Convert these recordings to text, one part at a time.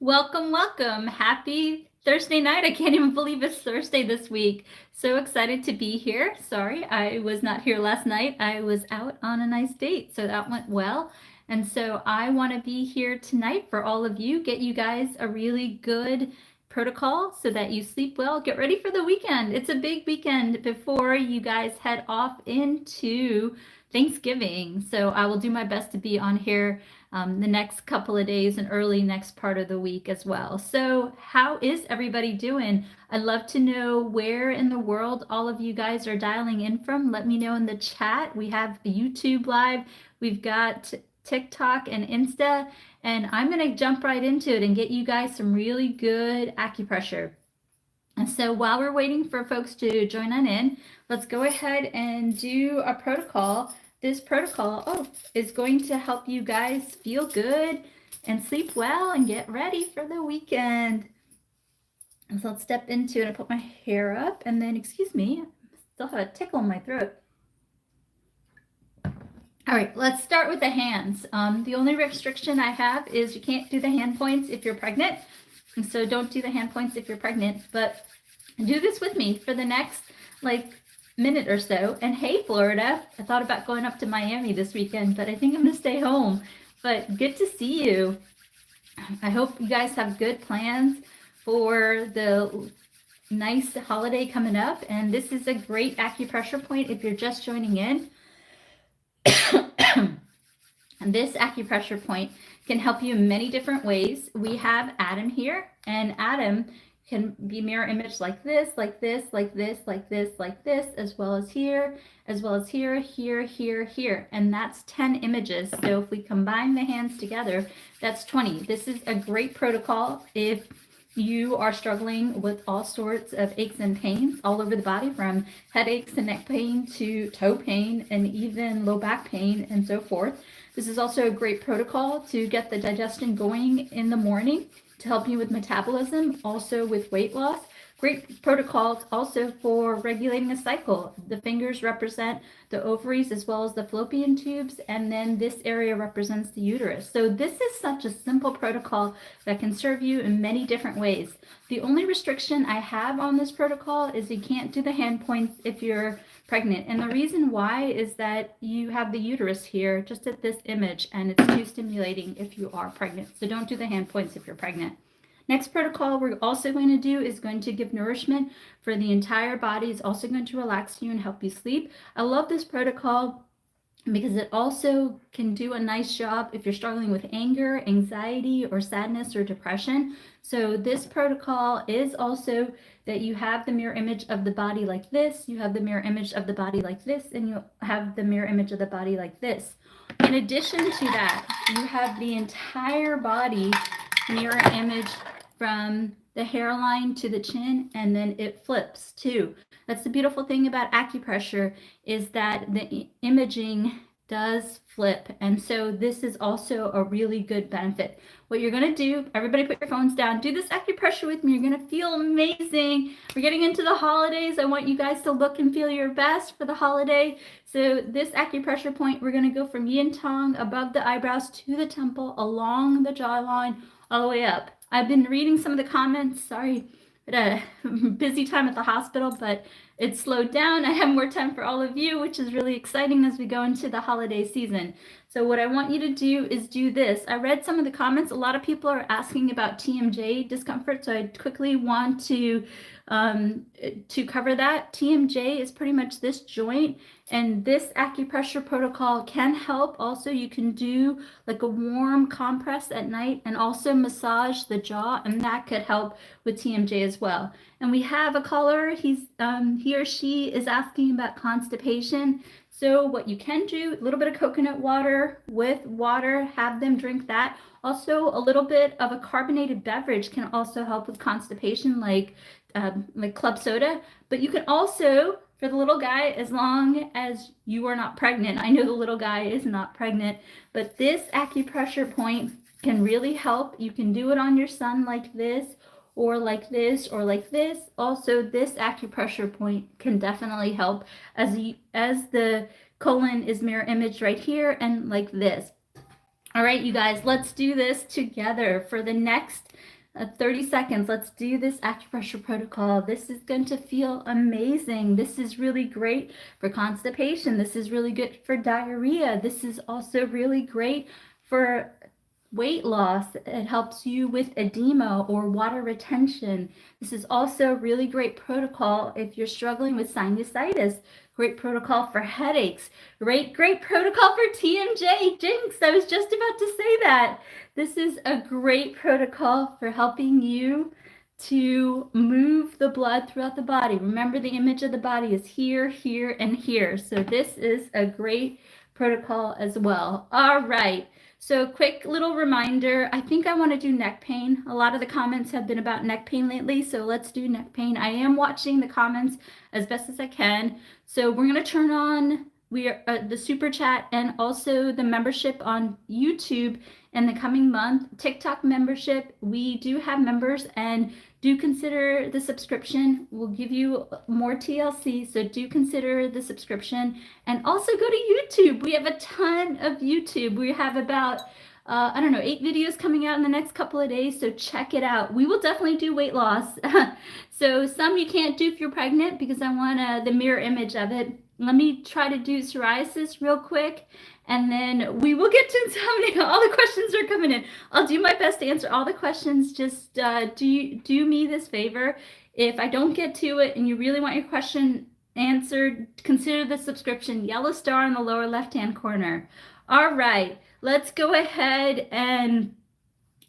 Welcome, welcome. Happy Thursday night. I can't even believe it's Thursday this week. So excited to be here. Sorry, I was not here last night. I was out on a nice date, so that went well. And so I want to be here tonight for all of you, get you guys a really good protocol so that you sleep well. Get ready for the weekend. It's a big weekend before you guys head off into Thanksgiving. So I will do my best to be on here the next couple of days and early next part of the week as well. So how is everybody doing? I'd love to know where in the world all of you guys are dialing in from. Let me know in the chat. We have YouTube Live. We've got TikTok and Insta, and I'm going to jump right into it and get you guys some really good acupressure. And so while we're waiting for folks to join on in, let's go ahead and do a protocol. This protocol is going to help you guys feel good and sleep well and get ready for the weekend. So let's step into it. I put my hair up and then, excuse me, I still have a tickle in my throat. All right, let's start with the hands. The only restriction I have is you can't do the hand points if you're pregnant. And so don't do the hand points if you're pregnant, but do this with me for the next minute or so. And hey, Florida, I thought about going up to Miami this weekend, but I think I'm gonna stay home. But good to see you. I hope you guys have good plans for the nice holiday coming up. And this is a great acupressure point if you're just joining in. And this acupressure point can help you in many different ways. We have Adam here, and Adam can be mirror image like this, like this, like this, like this, like this, as well as here, here, here, here. And that's 10 images. So if we combine the hands together, that's 20. This is a great protocol if you are struggling with all sorts of aches and pains all over the body, from headaches and neck pain to toe pain and even low back pain and so forth. This is also a great protocol to get the digestion going in the morning, to help you with metabolism, also with weight loss. Great protocols also for regulating a cycle. The fingers represent the ovaries as well as the fallopian tubes, and then this area represents the uterus. So this is such a simple protocol that can serve you in many different ways. The only restriction I have on this protocol is you can't do the hand points if you're pregnant. And the reason why is that you have the uterus here just at this image, and it's too stimulating if you are pregnant. So don't do the hand points if you're pregnant. Next protocol we're also going to do is going to give nourishment for the entire body. It's also going to relax you and help you sleep. I love this protocol because it also can do a nice job if you're struggling with anger, anxiety, or sadness or depression. So this protocol is also that you have the mirror image of the body like this, you have the mirror image of the body like this, and you have the mirror image of the body like this. In addition to that, you have the entire body mirror image from the hairline to the chin, and then it flips too. That's the beautiful thing about acupressure, is that the imaging does flip. And so this is also a really good benefit. What you're going to do, everybody put your phones down, do this acupressure with me. You're going to feel amazing. We're getting into the holidays. I want you guys to look and feel your best for the holiday. So this acupressure point, we're going to go from yin tong above the eyebrows to the temple, along the jawline, all the way up. I've been reading some of the comments. Sorry, had a busy time at the hospital, but it's slowed down. I have more time for all of you, which is really exciting as we go into the holiday season. So what I want you to do is do this. I read some of the comments. A lot of people are asking about TMJ discomfort, so I quickly want to cover that. TMJ is pretty much this joint, and this acupressure protocol can help. Also, you can do like a warm compress at night and also massage the jaw, and that could help with TMJ as well. And we have a caller. He or she is asking about constipation. So what you can do, a little bit of coconut water with water, have them drink that. Also, a little bit of a carbonated beverage can also help with constipation, like club soda. But you can also, for the little guy, as long as you are not pregnant. I know the little guy is not pregnant, but this acupressure point can really help. You can do it on your son like this, or like this, or like this. Also, this acupressure point can definitely help as the colon is mirror image right here, and like this. All right, you guys, let's do this together for the next 30 seconds. Let's do this acupressure protocol. This is going to feel amazing. This is really great for constipation. This is really good for diarrhea. This is also really great for weight loss. It helps you with edema or water retention. This is also a really great protocol if you're struggling with sinusitis. Great protocol for headaches. Great protocol for TMJ. Jinx, I was just about to say that. This is a great protocol for helping you to move the blood throughout the body. Remember, the image of the body is here, here, and here. So this is a great protocol as well. All right. So quick little reminder, I think I want to do neck pain. A lot of the comments have been about neck pain lately, so let's do neck pain. I am watching the comments as best as I can. So we're going to turn on the super chat and also the membership on YouTube in the coming month. TikTok membership, we do have members, and do consider the subscription. We'll give you more TLC, so do consider the subscription. And also go to YouTube. We have a ton of YouTube. We have about, 8 videos coming out in the next couple of days, so check it out. We will definitely do weight loss. So some you can't do if you're pregnant because I want the mirror image of it. Let me try to do psoriasis real quick, and then we will get to insomnia. All the questions are coming in. I'll do my best to answer all the questions. Just do me this favor. If I don't get to it and you really want your question answered, consider the subscription. Yellow star in the lower left-hand corner. All right, let's go ahead and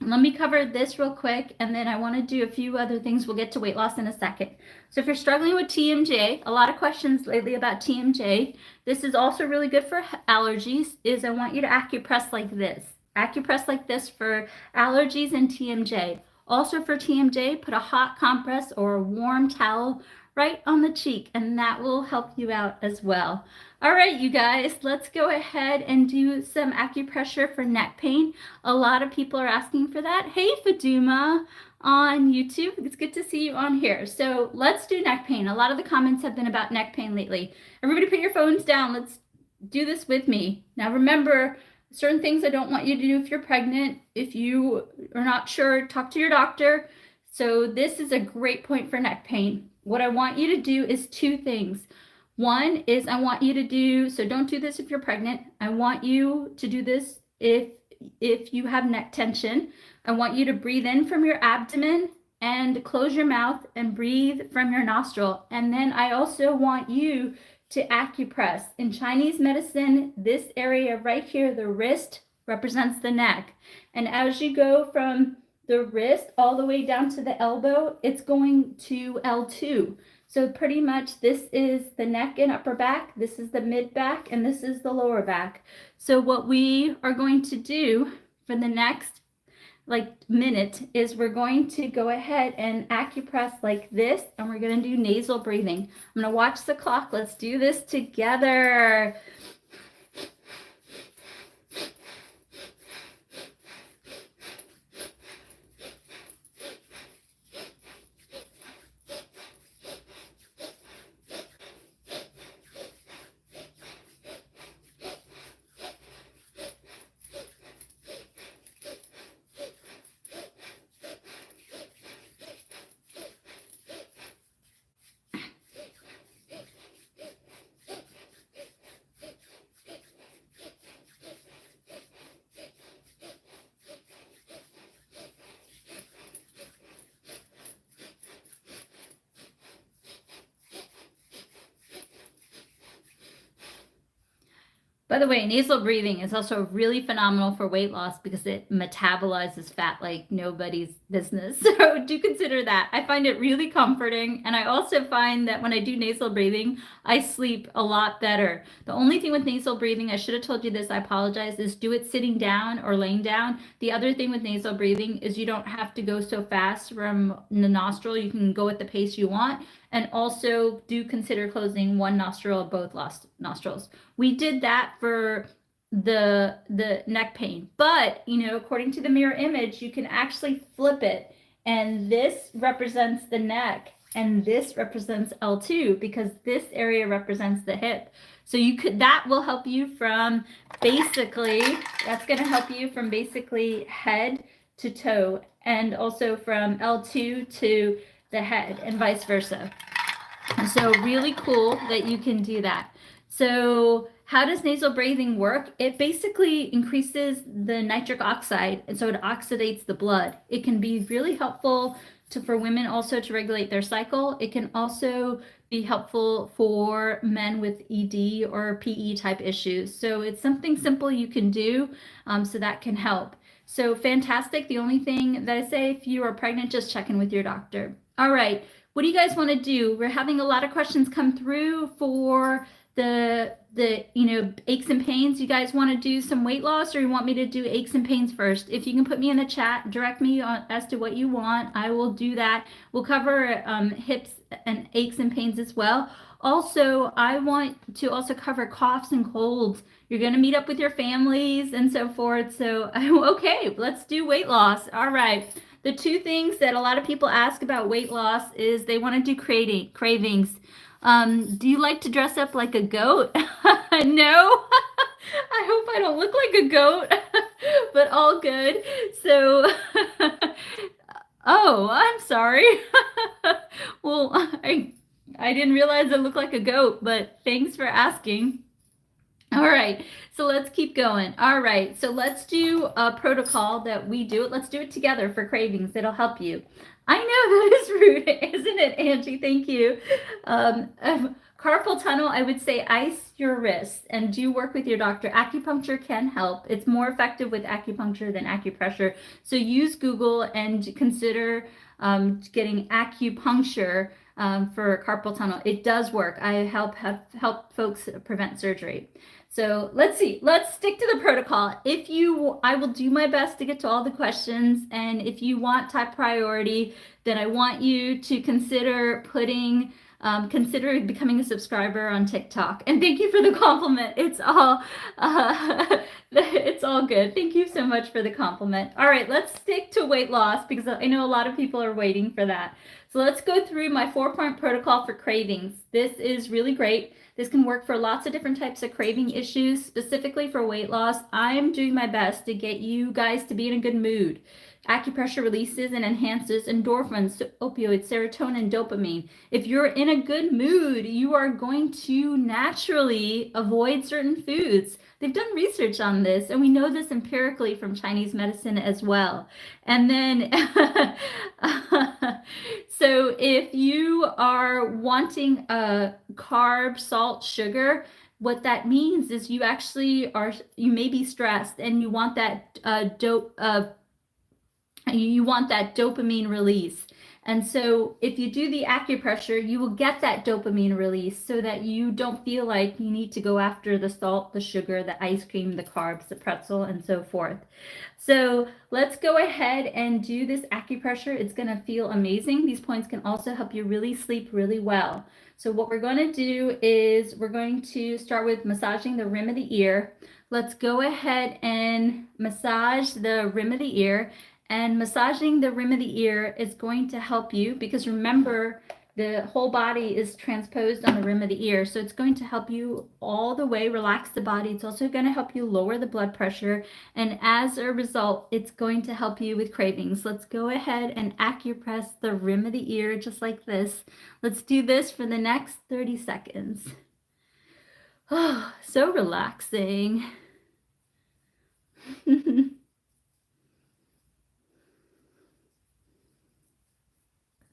let me cover this real quick, and then I want to do a few other things. We'll get to weight loss in a second. So if you're struggling with TMJ, a lot of questions lately about TMJ. This is also really good for allergies, is I want you to acupress like this. Acupress like this for allergies and TMJ. Also for TMJ, put a hot compress or a warm towel right on the cheek, and that will help you out as well. All right, you guys, let's go ahead and do some acupressure for neck pain. A lot of people are asking for that. Hey, Faduma on YouTube. It's good to see you on here. So let's do neck pain. A lot of the comments have been about neck pain lately. Everybody put your phones down. Let's do this with me. Now remember, certain things I don't want you to do if you're pregnant. If you are not sure, talk to your doctor. So this is a great point for neck pain. What I want you to do is two things. One is I want you to do, so don't do this if you're pregnant. I want you to do this if you have neck tension. I want you to breathe in from your abdomen and close your mouth and breathe from your nostril. And then I also want you to acupress. In Chinese medicine, this area right here, the wrist, represents the neck. And as you go from the wrist all the way down to the elbow, it's going to L2. So pretty much this is the neck and upper back, this is the mid back, and this is the lower back. So what we are going to do for the next minute is we're going to go ahead and acupress like this, and we're going to do nasal breathing. I'm going to watch the clock. Let's do this together. By the way, nasal breathing is also really phenomenal for weight loss because it metabolizes fat like nobody's business. So do consider that. I find it really comforting. And I also find that when I do nasal breathing, I sleep a lot better. The only thing with nasal breathing, I should have told you this, I apologize, is do it sitting down or laying down. The other thing with nasal breathing is you don't have to go so fast from the nostril. You can go at the pace you want. And also do consider closing one nostril or both nostrils. We did that for the neck pain, but according to the mirror image, you can actually flip it, and this represents the neck and this represents L2 because this area represents the hip. So that will help you from basically, that's going to help you from basically head to toe, and also from L2 to the head and vice versa. So really cool that you can do that. So how does nasal breathing work? It basically increases the nitric oxide, and so it oxidates the blood. It can be really helpful for women also to regulate their cycle. It can also be helpful for men with ED or PE type issues. So it's something simple you can do, so that can help. So fantastic. The only thing that I say, if you are pregnant, just check in with your doctor. All right. What do you guys want to do? We're having a lot of questions come through for the aches and pains. You guys want to do some weight loss, or you want me to do aches and pains first? If you can put me in the chat, direct me as to what you want. I will do that. We'll cover hips and aches and pains as well. Also, I want to also cover coughs and colds. You're going to meet up with your families and so forth. So, okay, let's do weight loss. All right. The two things that a lot of people ask about weight loss is they want to do cravings. Do you like to dress up like a goat? No. I hope I don't look like a goat, but all good. So, oh, I'm sorry. Well, I didn't realize I look like a goat, but thanks for asking. All right, so let's keep going. All right, so let's do a protocol that we do. Let's do it together for cravings. It'll help you. I know that is rude, isn't it, Angie? Thank you. Carpal tunnel, I would say ice your wrists and do work with your doctor. Acupuncture can help. It's more effective with acupuncture than acupressure. So use Google and consider getting acupuncture for carpal tunnel. It does work. I have helped folks prevent surgery. So let's see. Let's stick to the protocol. I will do my best to get to all the questions. And if you want top priority, then I want you to consider becoming a subscriber on TikTok. And thank you for the compliment. It's all good. Thank you so much for the compliment. All right, let's stick to weight loss because I know a lot of people are waiting for that. So let's go through my 4-point protocol for cravings. This is really great. This can work for lots of different types of craving issues, specifically for weight loss. I'm doing my best to get you guys to be in a good mood. Acupressure releases and enhances endorphins, opioids, serotonin, dopamine. If you're in a good mood, you are going to naturally avoid certain foods. They've done research on this, and we know this empirically from Chinese medicine as well. And then, so if you are wanting a carb, salt, sugar, what that means is you may be stressed and you want that dopamine release. And so if you do the acupressure, you will get that dopamine release so that you don't feel like you need to go after the salt, the sugar, the ice cream, the carbs, the pretzel, and so forth. So let's go ahead and do this acupressure. It's going to feel amazing. These points can also help you really sleep really well. So what we're going to do is we're going to start with massaging the rim of the ear. Let's go ahead and massage the rim of the ear. And massaging the rim of the ear is going to help you because remember, the whole body is transposed on the rim of the ear. So it's going to help you all the way relax the body. It's also going to help you lower the blood pressure. And as a result, it's going to help you with cravings. Let's go ahead and acupress the rim of the ear just like this. Let's do this for the next 30 seconds. Oh, so relaxing.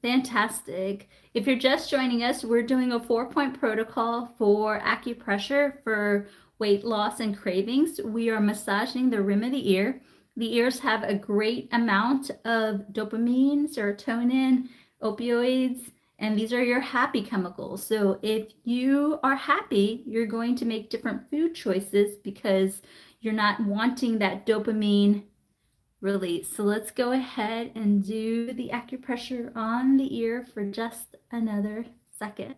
Fantastic. If you're just joining us, we're doing a 4-point protocol for acupressure for weight loss and cravings. We are massaging the rim of the ear. The ears have a great amount of dopamine, serotonin, opioids, and these are your happy chemicals. So if you are happy, you're going to make different food choices because you're not wanting that dopamine release. So let's go ahead and do the acupressure on the ear for just another second.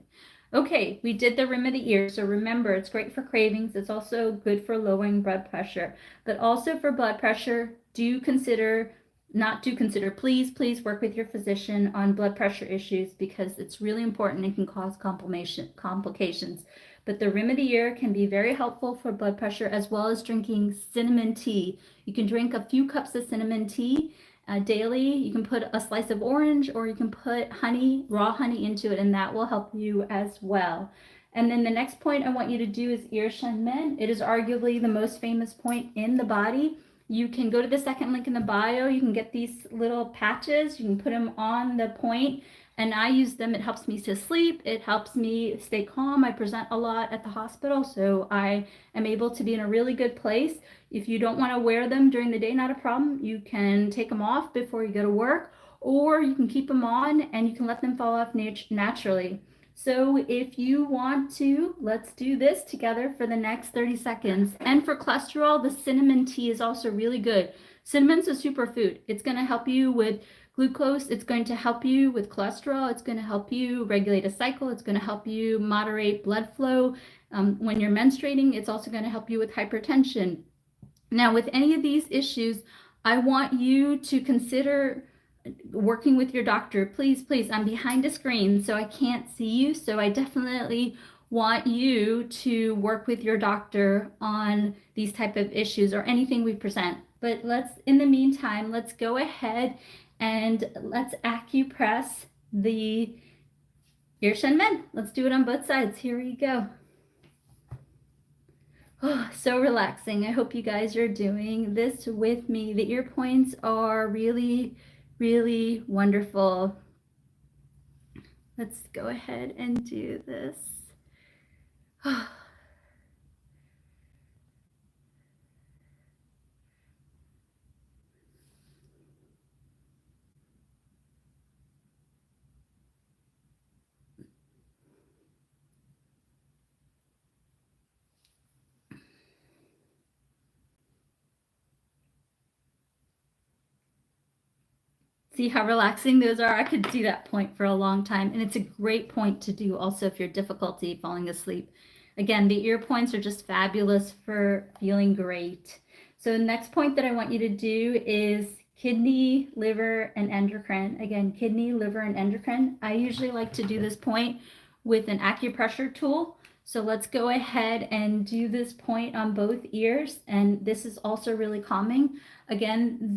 Okay, we did the rim of the ear. So remember, it's great for cravings. It's also good for lowering blood pressure. But also for blood pressure, please work with your physician on blood pressure issues because it's really important and can cause complications. but the rim of the ear can be very helpful for blood pressure, as well as drinking cinnamon tea. You can drink a few cups of cinnamon tea daily. You can put a slice of orange, or you can put honey, raw honey, into it, and that will help you as well. And then the next point I want you to do is ear shenmen. It is arguably the most famous point in the body. You can go to the second link in the bio. You can get these little patches. You can put them on the point, and I use them. It helps me to sleep. It helps me stay calm. I present a lot at the hospital, so I am able to be in a really good place. If you don't want to wear them during the day, not a problem. You can take them off before you go to work, or you can keep them on and you can let them fall off naturally. So if you want to, let's do this together for the next 30 seconds. And for cholesterol, the cinnamon tea is also really good. Cinnamon's a superfood. It's going to help you with glucose. It's going to help you with cholesterol. It's going to help you regulate a cycle. It's going to help you moderate blood flow. When you're menstruating, it's also going to help you with hypertension. Now, with any of these issues, I want you to consider working with your doctor. Please, I'm behind a screen, so I can't see you. So I definitely want you to work with your doctor on these type of issues or anything we present. But in the meantime, let's go ahead and let's acupress the ear shenmen. Let's do it on both sides. Here we go. Oh, so relaxing. I hope you guys are doing this with me. The ear points are really, really wonderful. Let's go ahead and do this. See how relaxing those are? I could do that point for a long time, and it's a great point to do also if you're difficulty falling asleep. Again, the ear points are just fabulous for feeling great. So the next point that I want you to do is kidney, liver, and endocrine. Again, kidney, liver, and endocrine. I usually like to do this point with an acupressure tool. So let's go ahead and do this point on both ears, and this is also really calming. Again,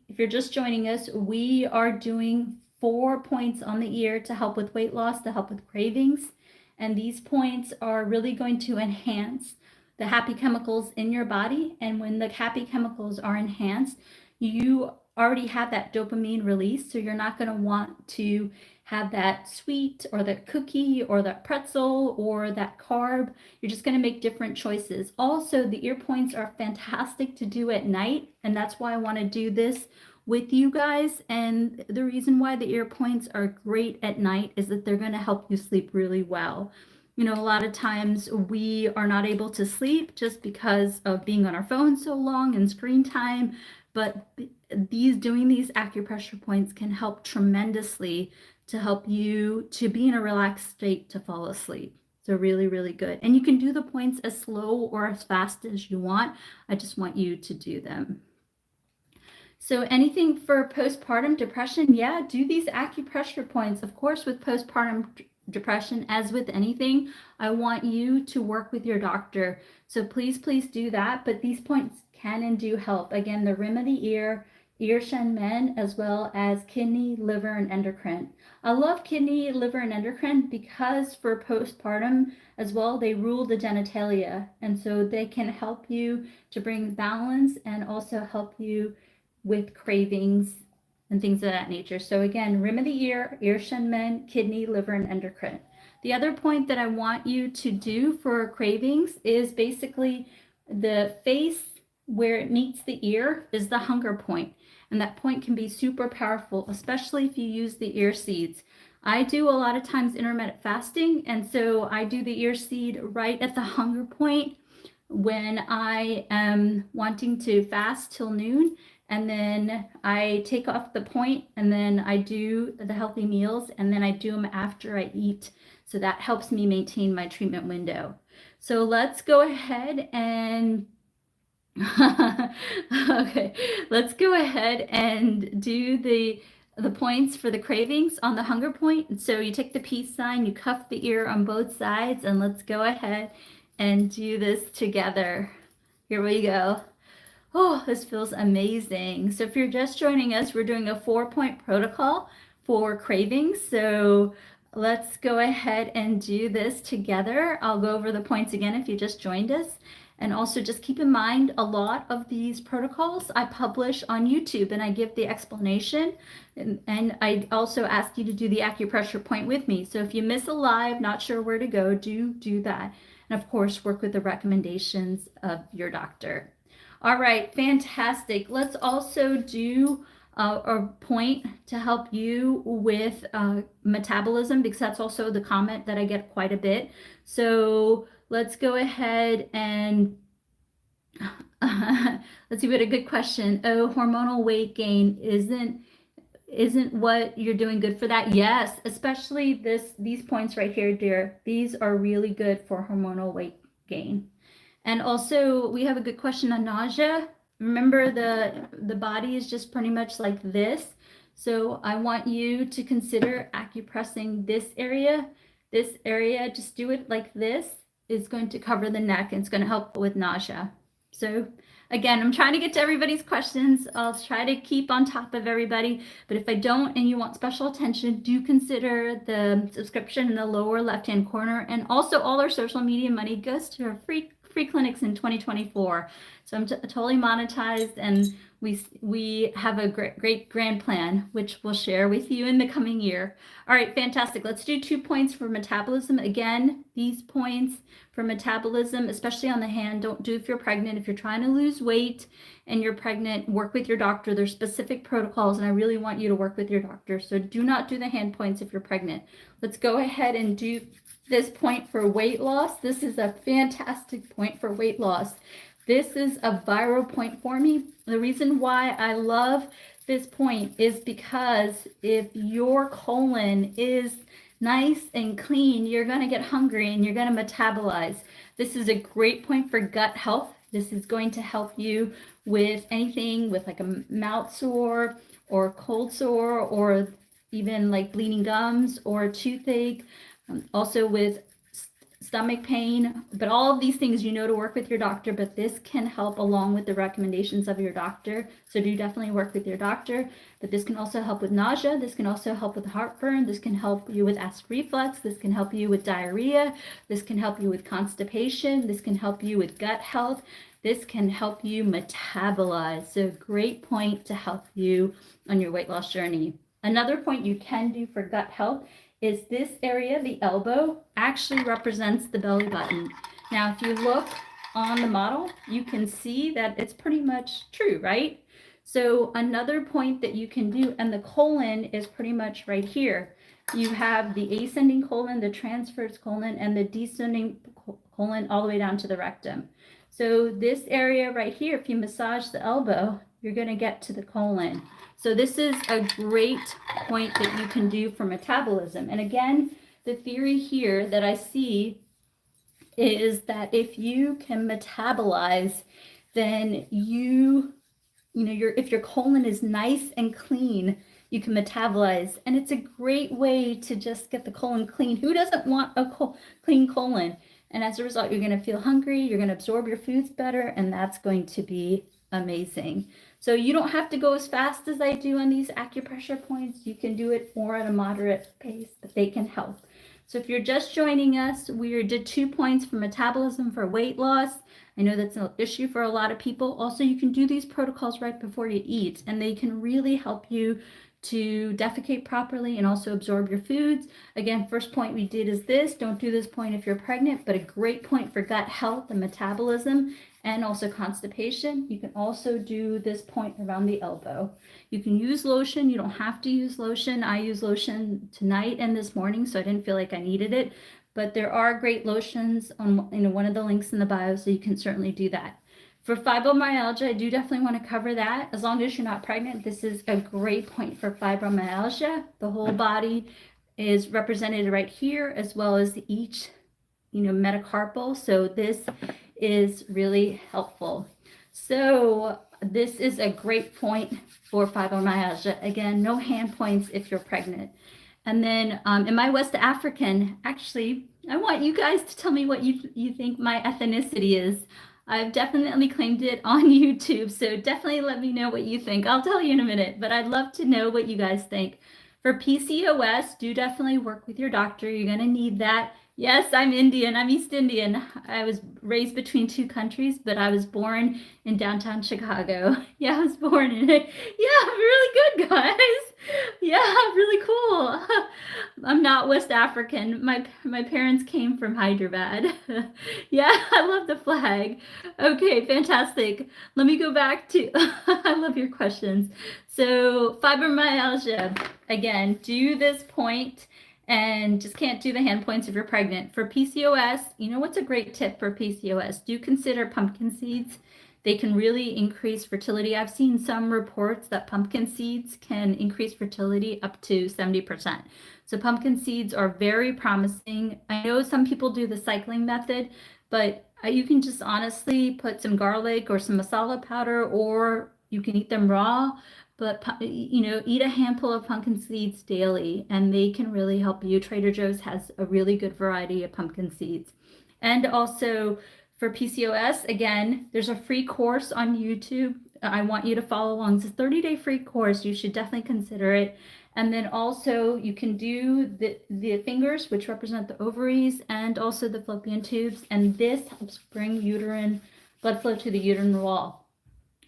if you're just joining us, we are doing 4 points on the ear to help with weight loss, to help with cravings, and these points are really going to enhance the happy chemicals in your body. And when the happy chemicals are enhanced, you already have that dopamine release, so you're not going to want to have that sweet or that cookie or that pretzel or that carb. You're just going to make different choices. Also, the ear points are fantastic to do at night, and that's why I want to do this with you guys. And the reason why the ear points are great at night is that they're going to help you sleep really well. You know, a lot of times we are not able to sleep just because of being on our phone so long and screen time, but doing these acupressure points can help tremendously to help you to be in a relaxed state to fall asleep. So really, really good. And you can do the points as slow or as fast as you want. I just want you to do them. So anything for postpartum depression, yeah, do these acupressure points. Of course, with postpartum depression, as with anything, I want you to work with your doctor. So please do that. But these points can and do help. Again, the rim of the ear shenmen, as well as kidney, liver, and endocrine. I love kidney, liver, and endocrine because for postpartum as well, they rule the genitalia. And so they can help you to bring balance and also help you with cravings and things of that nature. So again, rim of the ear shenmen, kidney, liver, and endocrine. The other point that I want you to do for cravings is basically the face where it meets the ear is the hunger point. And that point can be super powerful, especially if you use the ear seeds. I do a lot of times intermittent fasting, and so I do the ear seed right at the hunger point when I am wanting to fast till noon. And then I take off the point, and then I do the healthy meals, and then I do them after I eat. So that helps me maintain my treatment window. So let's go ahead and okay, let's go ahead and do the the points for the cravings on the hunger point. And so you take the peace sign, you cuff the ear on both sides, and let's go ahead and do this together. Here we go. Oh, this feels amazing. So if you're just joining us, we're doing a 4-point protocol for cravings. So let's go ahead and do this together. I'll go over the points again if you just joined us. And also just keep in mind, a lot of these protocols I publish on YouTube and I give the explanation. And I also ask you to do the acupressure point with me. So if you miss a live, not sure where to go, do that. And of course, work with the recommendations of your doctor. All right, fantastic. Let's also do a point to help you with metabolism, because that's also the comment that I get quite a bit. So let's go ahead and let's see what a good question. Oh, hormonal weight gain isn't what you're doing good for that? Yes, especially these points right here, dear. These are really good for hormonal weight gain. And also, we have a good question on nausea. Remember, the body is just pretty much like this. So I want you to consider acupressing this area. This area, just do it like this. It's going to cover the neck and it's going to help with nausea. So again, I'm trying to get to everybody's questions. I'll try to keep on top of everybody. But if I don't and you want special attention, do consider the subscription in the lower left-hand corner. And also all our social media money goes to our free clinics in 2024. So I'm totally monetized, and we have a great grand plan, which we'll share with you in the coming year. All right, fantastic. Let's do 2 points for metabolism. Again, these points for metabolism, especially on the hand, don't do if you're pregnant. If you're trying to lose weight and you're pregnant, work with your doctor. There's specific protocols, and I really want you to work with your doctor. So do not do the hand points if you're pregnant. Let's go ahead and do this point for weight loss. This is a fantastic point for weight loss. This is a viral point for me. The reason why I love this point is because if your colon is nice and clean, you're going to get hungry and you're going to metabolize. This is a great point for gut health. This is going to help you with anything with like a mouth sore or cold sore, or even like bleeding gums or toothache. Also with stomach pain, but all of these things you know to work with your doctor, but this can help along with the recommendations of your doctor. So do definitely work with your doctor, but this can also help with nausea. This can also help with heartburn. This can help you with acid reflux. This can help you with diarrhea. This can help you with constipation. This can help you with gut health. This can help you metabolize. So great point to help you on your weight loss journey. Another point you can do for gut health is this area, the elbow, actually represents the belly button. Now, if you look on the model, you can see that it's pretty much true, right? So another point that you can do, and the colon is pretty much right here. You have the ascending colon, the transverse colon, and the descending colon all the way down to the rectum. So this area right here, if you massage the elbow, you're going to get to the colon. So this is a great point that you can do for metabolism. And again, the theory here that I see is that if you can metabolize, then if your colon is nice and clean, you can metabolize. And it's a great way to just get the colon clean. Who doesn't want a clean colon? And as a result, you're going to feel hungry, you're going to absorb your foods better, and that's going to be amazing. So you don't have to go as fast as I do on these acupressure points. You can do it more at a moderate pace, but they can help. So if you're just joining us, we did 2 points for metabolism for weight loss. I know that's an issue for a lot of people. Also, you can do these protocols right before you eat, and they can really help you to defecate properly and also absorb your foods. Again, first point we did is this. Don't do this point if you're pregnant, but a great point for gut health and metabolism and also constipation. You can also do this point around the elbow. You can use lotion. You don't have to use lotion. I use lotion tonight and this morning, so I didn't feel like I needed it. But there are great lotions on one of the links in the bio, so you can certainly do that. For fibromyalgia, I do definitely want to cover that. As long as you're not pregnant, this is a great point for fibromyalgia. The whole body is represented right here, as well as each, metacarpal. So this is really helpful. So this is a great point for fibromyalgia. Again, no hand points if you're pregnant. And then in my West African, actually, I want you guys to tell me what you think my ethnicity is. I've definitely claimed it on YouTube, so definitely let me know what you think. I'll tell you in a minute, but I'd love to know what you guys think. For PCOS, do definitely work with your doctor. You're going to need that. Yes, I'm Indian. I'm East Indian. I was raised between two countries, but I was born in downtown Chicago. Yeah, I was born in it. Yeah, really good, guys. Yeah, really cool. I'm not West African. My parents came from Hyderabad. Yeah, I love the flag. Okay, fantastic. Let me go back to, I love your questions. So fibromyalgia, again, do this point and just can't do the hand points if you're pregnant. For PCOS, you know what's a great tip for PCOS? Do consider pumpkin seeds. They can really increase fertility. I've seen some reports that pumpkin seeds can increase fertility up to 70%. So pumpkin seeds are very promising. I know some people do the cycling method, but you can just honestly put some garlic or some masala powder, or you can eat them raw. But, you know, eat a handful of pumpkin seeds daily, and they can really help you. Trader Joe's has a really good variety of pumpkin seeds. And also for PCOS, again, there's a free course on YouTube. I want you to follow along. It's a 30-day free course. You should definitely consider it. And then also you can do the fingers, which represent the ovaries, and also the fallopian tubes. And this helps bring uterine blood flow to the uterine wall.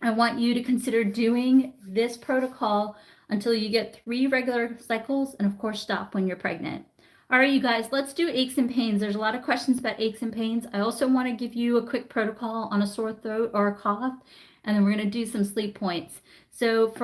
I want you to consider doing this protocol until you get 3 regular cycles, and of course stop when you're pregnant. All right, you guys, let's do aches and pains. There's a lot of questions about aches and pains. I also want to give you a quick protocol on a sore throat or a cough, and then we're going to do some sleep points. So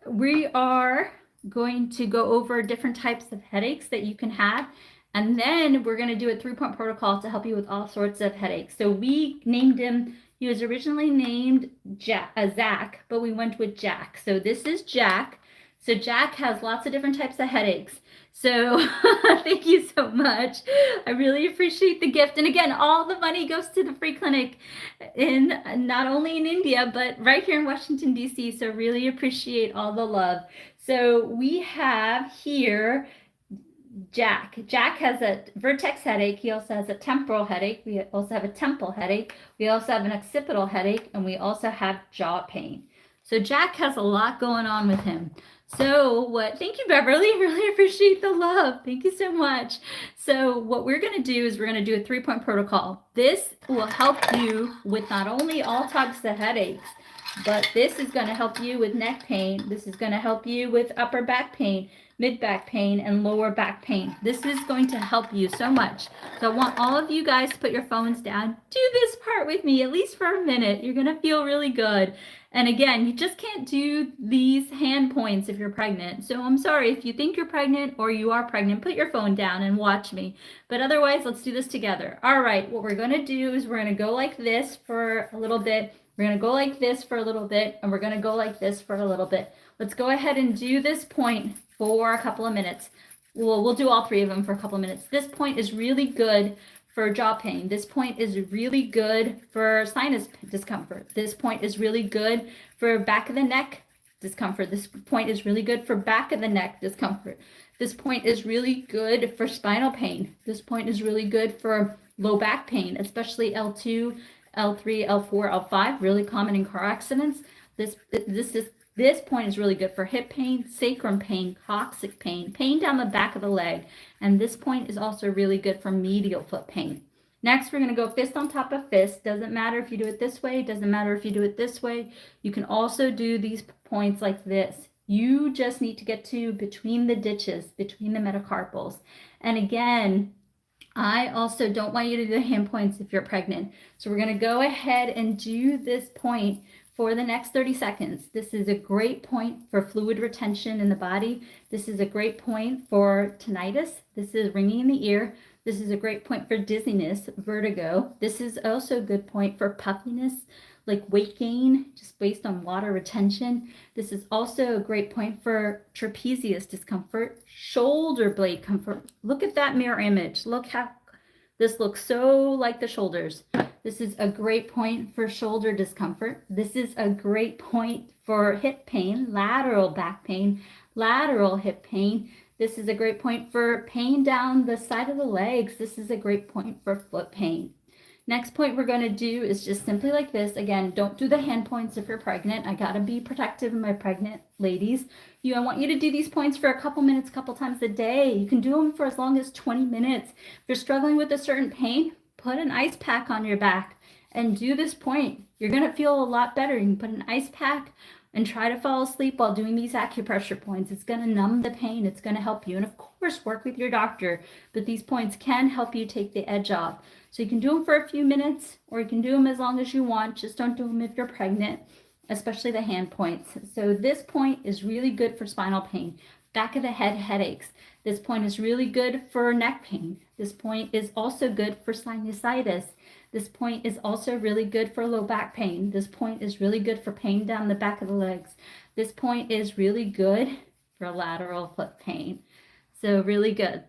we are going to go over different types of headaches that you can have, and then we're going to do a 3-point protocol to help you with all sorts of headaches. So we named him. He was originally named Zach, but we went with Jack. So this is Jack. So Jack has lots of different types of headaches. So thank you so much. I really appreciate the gift. And again, all the money goes to the free clinic in not only in India, but right here in Washington, D.C. So really appreciate all the love. So we have here Jack. Jack has a vertex headache. He also has a temporal headache. We also have a temple headache. We also have an occipital headache, and we also have jaw pain. So Jack has a lot going on with him. So thank you, Beverly. Really appreciate the love. Thank you so much. So what we're going to do is we're going to do a 3-point protocol. This will help you with not only all types of headaches, but this is going to help you with neck pain. This is going to help you with upper back pain, mid back pain, and lower back pain. This is going to help you so much. So I want all of you guys to put your phones down. Do this part with me, at least for a minute. You're going to feel really good. And again, you just can't do these hand points if you're pregnant. So I'm sorry, if you think you're pregnant or you are pregnant, put your phone down and watch me. But otherwise, let's do this together. All right, what we're going to do is we're going to go like this for a little bit. We're going to go like this for a little bit, and we're going to go like this for a little bit. Let's go ahead and do this point for a couple of minutes. We'll do all 3 of them for a couple of minutes. This point is really good for jaw pain. This point is really good for sinus discomfort. This point is really good for back of the neck discomfort. This point is really good for back of the neck discomfort. This point is really good for spinal pain. This point is really good for low back pain, especially L2, L3, L4, L5, really common in car accidents. This point is really good for hip pain, sacrum pain, coccyx pain, pain down the back of the leg. And this point is also really good for medial foot pain. Next, we're going to go fist on top of fist. Doesn't matter if you do it this way. Doesn't matter if you do it this way. You can also do these points like this. You just need to get to between the ditches, between the metacarpals. And again, I also don't want you to do the hand points if you're pregnant. So we're going to go ahead and do this point for the next 30 seconds. This is a great point for fluid retention in the body. This is a great point for tinnitus. This is ringing in the ear. This is a great point for dizziness, vertigo. This is also a good point for puffiness, like weight gain, just based on water retention. This is also a great point for trapezius discomfort, shoulder blade comfort. Look at that mirror image. Look how this looks so like the shoulders. This is a great point for shoulder discomfort. This is a great point for hip pain, lateral back pain, lateral hip pain. This is a great point for pain down the side of the legs. This is a great point for foot pain. Next point we're going to do is just simply like this. Again, don't do the hand points if you're pregnant. I got to be protective of my pregnant ladies. I want you to do these points for a couple minutes, couple times a day. You can do them for as long as 20 minutes. If you're struggling with a certain pain, put an ice pack on your back and do this point. You're going to feel a lot better. You can put an ice pack and try to fall asleep while doing these acupressure points. It's going to numb the pain. It's going to help you. And of course, work with your doctor. But these points can help you take the edge off. So you can do them for a few minutes, or you can do them as long as you want. Just don't do them if you're pregnant, especially the hand points. So this point is really good for spinal pain, back of the head headaches. This point is really good for neck pain. This point is also good for sinusitis. This point is also really good for low back pain. This point is really good for pain down the back of the legs. This point is really good for lateral foot pain. So really good.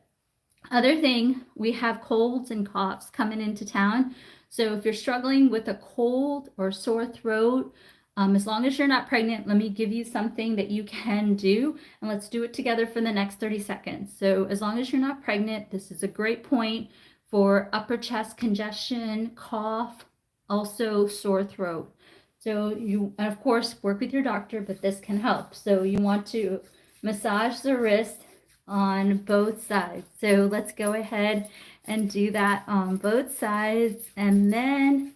Other thing, we have colds and coughs coming into town. So if you're struggling with a cold or sore throat, as long as you're not pregnant, let me give you something that you can do, and let's do it together for the next 30 seconds. So as long as you're not pregnant, this is a great point for upper chest congestion, cough, also sore throat. So you, and of course, work with your doctor, but this can help. So you want to massage the wrist on both sides. So let's go ahead and do that on both sides, and then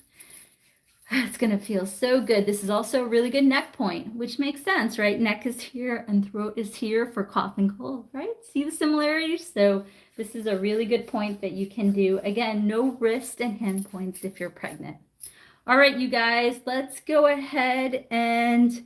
it's going to feel so good. This is also a really good neck point, which makes sense, right? Neck is here and throat is here for cough and cold, right? See the similarities? So this is a really good point that you can do. Again, no wrist and hand points if you're pregnant. All right, you guys, let's go ahead and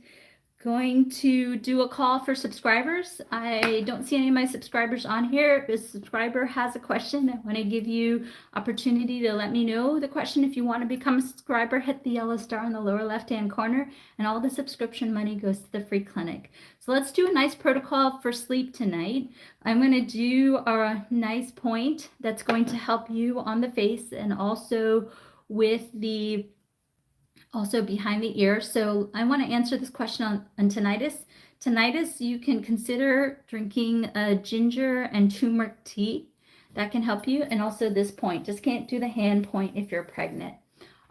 going to do a call for subscribers. I don't see any of my subscribers on here. If a subscriber has a question, I want to give you opportunity to let me know the question. If you want to become a subscriber, hit the yellow star in the lower left-hand corner, and all the subscription money goes to the free clinic. So let's do a nice protocol for sleep tonight. I'm going to do a nice point that's going to help you on the face and also with the behind the ear. So I want to answer this question on tinnitus. Tinnitus, you can consider drinking a ginger and turmeric tea. That can help you. And also this point. Just can't do the hand point if you're pregnant.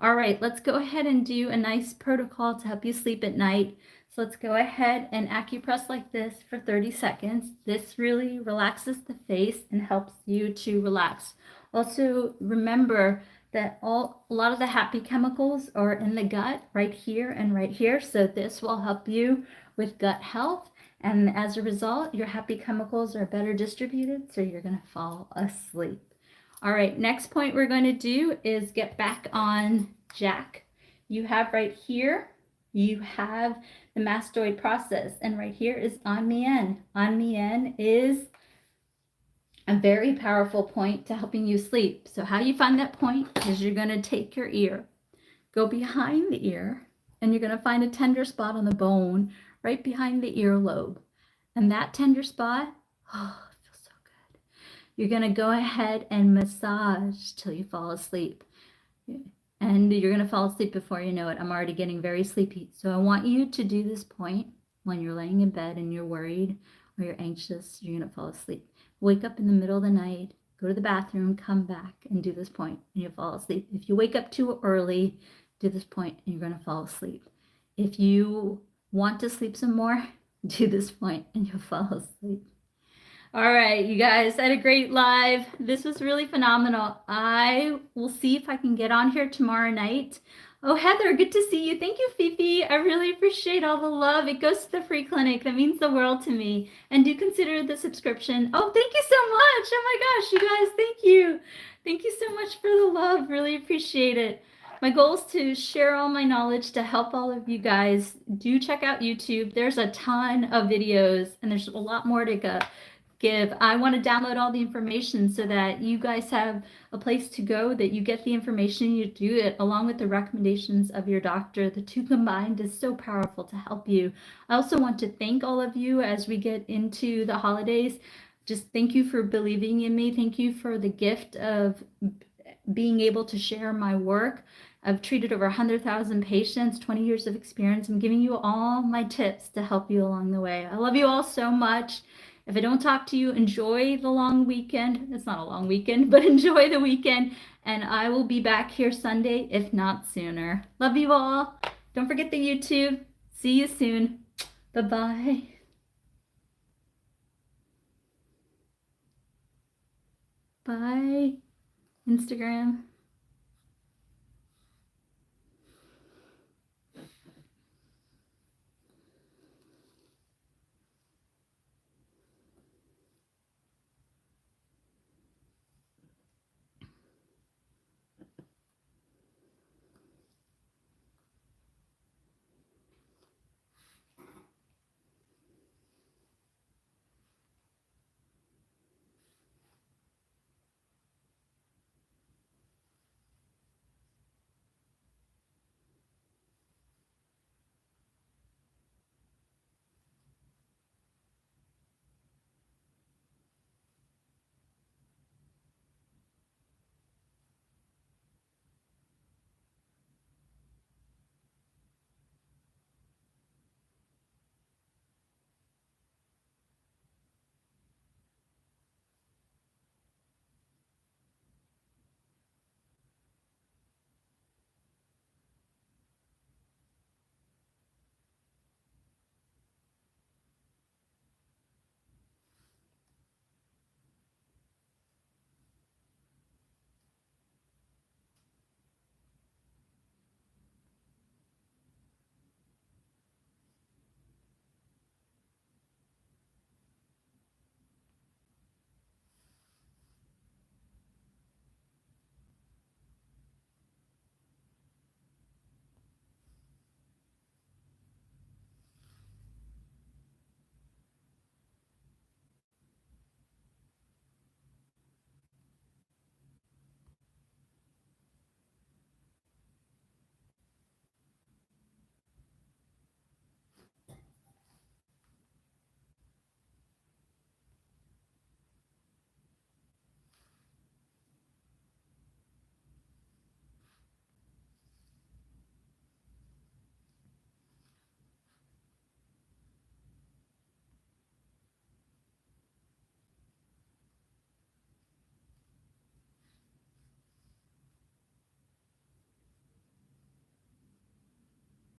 All right, let's go ahead and do a nice protocol to help you sleep at night. So let's go ahead and acupress like this for 30 seconds. This really relaxes the face and helps you to relax. Also, remember that a lot of the happy chemicals are in the gut right here and right here. So this will help you with gut health. And as a result, your happy chemicals are better distributed. So you're going to fall asleep. All right, next point we're going to do is get back on Jack. You have right here, you have the mastoid process. And right here is on mien. On mien is a very powerful point to helping you sleep. So how you find that point is you're going to take your ear, go behind the ear, and you're going to find a tender spot on the bone right behind the earlobe. And that tender spot, oh, it feels so good. You're going to go ahead and massage till you fall asleep. And you're going to fall asleep before you know it. I'm already getting very sleepy. So I want you to do this point when you're laying in bed and you're worried or you're anxious, you're going to fall asleep. Wake up in the middle of the night, go to the bathroom, come back and do this point and you'll fall asleep. If you wake up too early, do this point and you're going to fall asleep. If you want to sleep some more, do this point and you'll fall asleep. All right, you guys, had a great live. This was really phenomenal. I will see if I can get on here tomorrow night. Oh, Heather, good to see you. Thank you, Fifi. I really appreciate all the love. It goes to the free clinic. That means the world to me. And do consider the subscription. Oh, thank you so much. Oh my gosh, you guys, thank you. Thank you so much for the love. Really appreciate it. My goal is to share all my knowledge to help all of you guys. Do check out YouTube. There's a ton of videos and there's a lot more to go. I want to download all the information so that you guys have a place to go, that you get the information, you do it along with the recommendations of your doctor. The two combined is so powerful to help you. I also want to thank all of you as we get into the holidays. Just thank you for believing in me. Thank you for the gift of being able to share my work. I've treated over 100,000 patients, 20 years of experience. I'm giving you all my tips to help you along the way. I love you all so much. If I don't talk to you, enjoy the long weekend. It's not a long weekend, but enjoy the weekend. And I will be back here Sunday, if not sooner. Love you all. Don't forget the YouTube. See you soon. Bye-bye. Bye, Instagram.